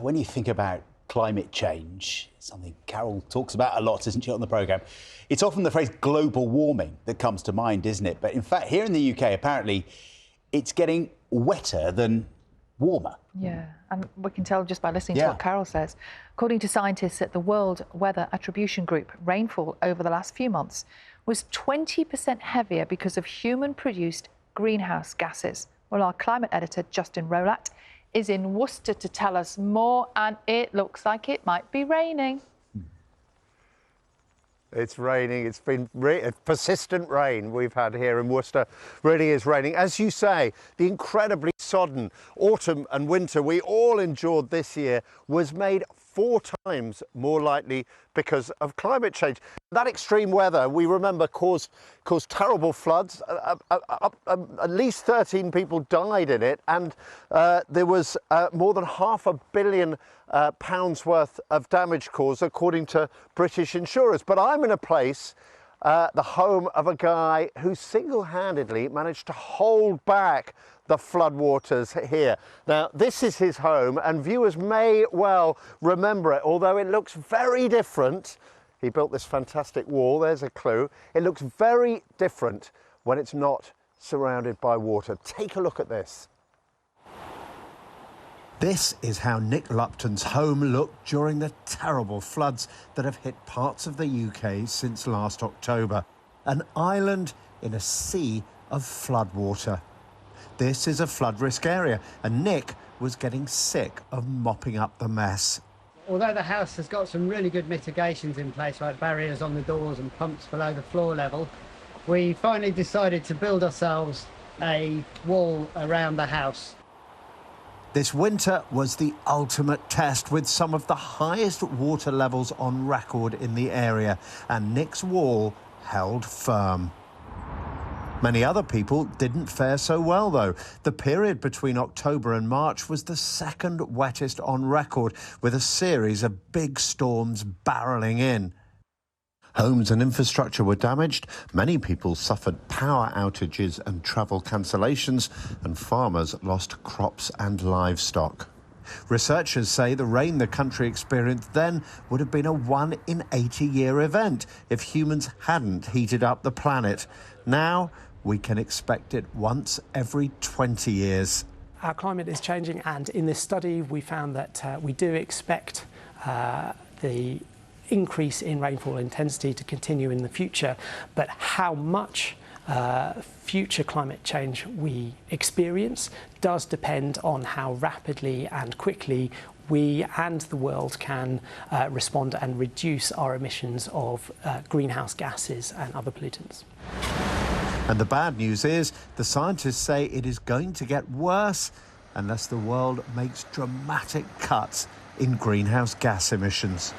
when you think about climate change, something Carol talks about a lot, isn't she, on the programme, it's often the phrase global warming that comes to mind, isn't it? But in fact, here in the UK, apparently, it's getting wetter than warmer. Yeah, and we can tell just by listening to what Carol says. According to scientists at the World Weather Attribution Group, rainfall over the last few months was 20% heavier because of human-produced greenhouse gases. Well, our climate editor, Justin Rowlatt, is in Worcester to tell us more, and it looks like it might be raining. It's raining. It's been persistent rain we've had here in Worcester. Really is raining. As you say, the incredibly sodden autumn and winter we all endured this year was made 4 times more likely because of climate change. That extreme weather, we remember, caused terrible floods. At least 13 people died in it, and there was more than £500 million worth of damage caused, according to British insurers. But I'm in a place, the home of a guy who single-handedly managed to hold back the floodwaters here. Now, this is his home, and viewers may well remember it, although it looks very different. He built this fantastic wall, there's a clue. It looks very different when it's not surrounded by water. Take a look at this. This is how Nick Lupton's home looked during the terrible floods that have hit parts of the UK since last October. An island in a sea of floodwater. This is a flood risk area, and Nick was getting sick of mopping up the mess. Although the house has got some really good mitigations in place, like barriers on the doors and pumps below the floor level, we finally decided to build ourselves a wall around the house. This winter was the ultimate test, with some of the highest water levels on record in the area, and Nick's wall held firm. Many other people didn't fare so well, though. The period between October and March was the second wettest on record, with a series of big storms barrelling in. Homes and infrastructure were damaged, many people suffered power outages and travel cancellations, and farmers lost crops and livestock. Researchers say the rain the country experienced then would have been a 1 in 80-year event if humans hadn't heated up the planet. Now, we can expect it once every 20 years. Our climate is changing, and in this study we found that we do expect the increase in rainfall intensity to continue in the future, but how much future climate change we experience does depend on how rapidly and quickly we and the world can respond and reduce our emissions of greenhouse gases and other pollutants. And the bad news is, the scientists say it is going to get worse unless the world makes dramatic cuts in greenhouse gas emissions.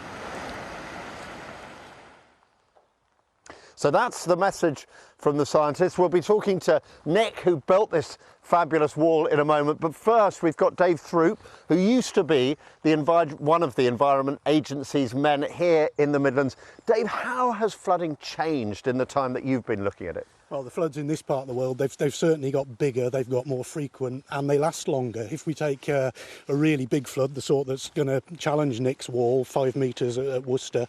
So that's the message from the scientists. We'll be talking to Nick, who built this fabulous wall, in a moment. But first, we've got Dave Throop, who used to be one of the Environment Agency's men here in the Midlands. Dave, how has flooding changed in the time that you've been looking at it? Well, the floods in this part of the world, they've certainly got bigger, they've got more frequent, and they last longer. If we take a really big flood, the sort that's going to challenge Nick's wall, 5 metres at Worcester,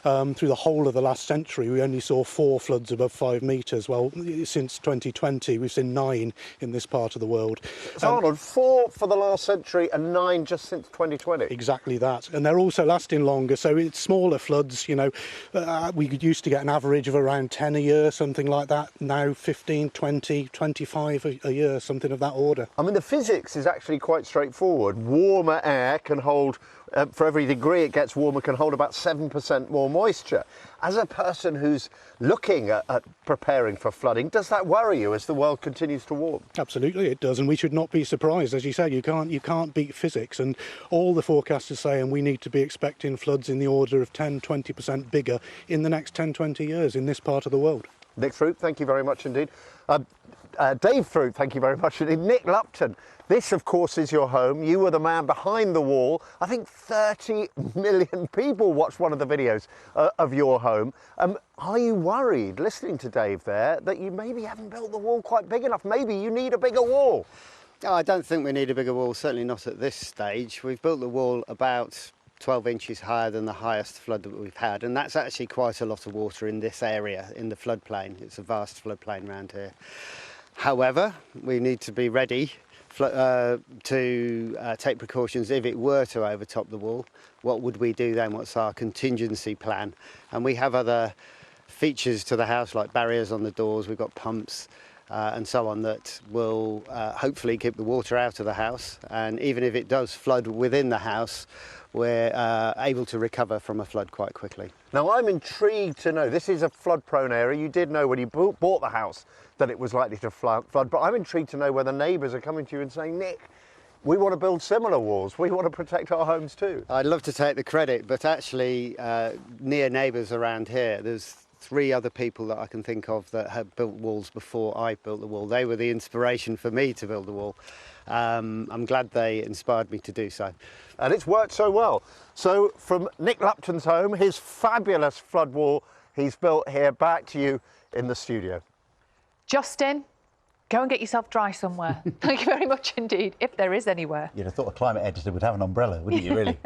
through the whole of the last century, we only saw 4 floods above 5 metres. Well, since 2020, we've seen 9 in this part of the world. So hold on, 4 for the last century and 9 just since 2020? Exactly that. And they're also lasting longer, so it's smaller floods, you know. We used to get an average of around 10 a year, something like that. Now 15, 20, 25 a year, something of that order. I mean, the physics is actually quite straightforward. Warmer air can hold, for every degree it gets warmer, can hold about 7% more moisture. As a person who's looking at preparing for flooding, does that worry you as the world continues to warm? Absolutely it does, and we should not be surprised. As you say, you can't beat physics, and all the forecasters say, and we need to be expecting floods in the order of 10-20% bigger in the next 10-20 years in this part of the world. Nick Throop, thank you very much indeed. Dave Throop, thank you very much indeed. Nick Lupton, this of course is your home. You were the man behind the wall. I think 30 million people watched one of the videos of your home. Are you worried, listening to Dave there, that you maybe haven't built the wall quite big enough? Maybe you need a bigger wall? Oh, I don't think we need a bigger wall, certainly not at this stage. We've built the wall about 12 inches higher than the highest flood that we've had, and that's actually quite a lot of water in this area, in the floodplain. It's a vast floodplain around here. However, we need to be ready to take precautions if it were to overtop the wall. What would we do then? What's our contingency plan? And we have other features to the house, like barriers on the doors. We've got pumps and so on that will hopefully keep the water out of the house. And even if it does flood within the house, we're able to recover from a flood quite quickly. Now, I'm intrigued to know, this is a flood-prone area. You did know when you bought the house that it was likely to flood, but I'm intrigued to know whether neighbours are coming to you and saying, Nick, we want to build similar walls. We want to protect our homes too. I'd love to take the credit, but actually near neighbours around here, there's 3 other people that I can think of that have built walls before I built the wall. They were the inspiration for me to build the wall. I'm glad they inspired me to do so. And it's worked so well. So from Nick Lupton's home, his fabulous flood wall he's built here, back to you in the studio. Justin, go and get yourself dry somewhere. Thank you very much indeed, if there is anywhere. You'd have thought a climate editor would have an umbrella, wouldn't you, really?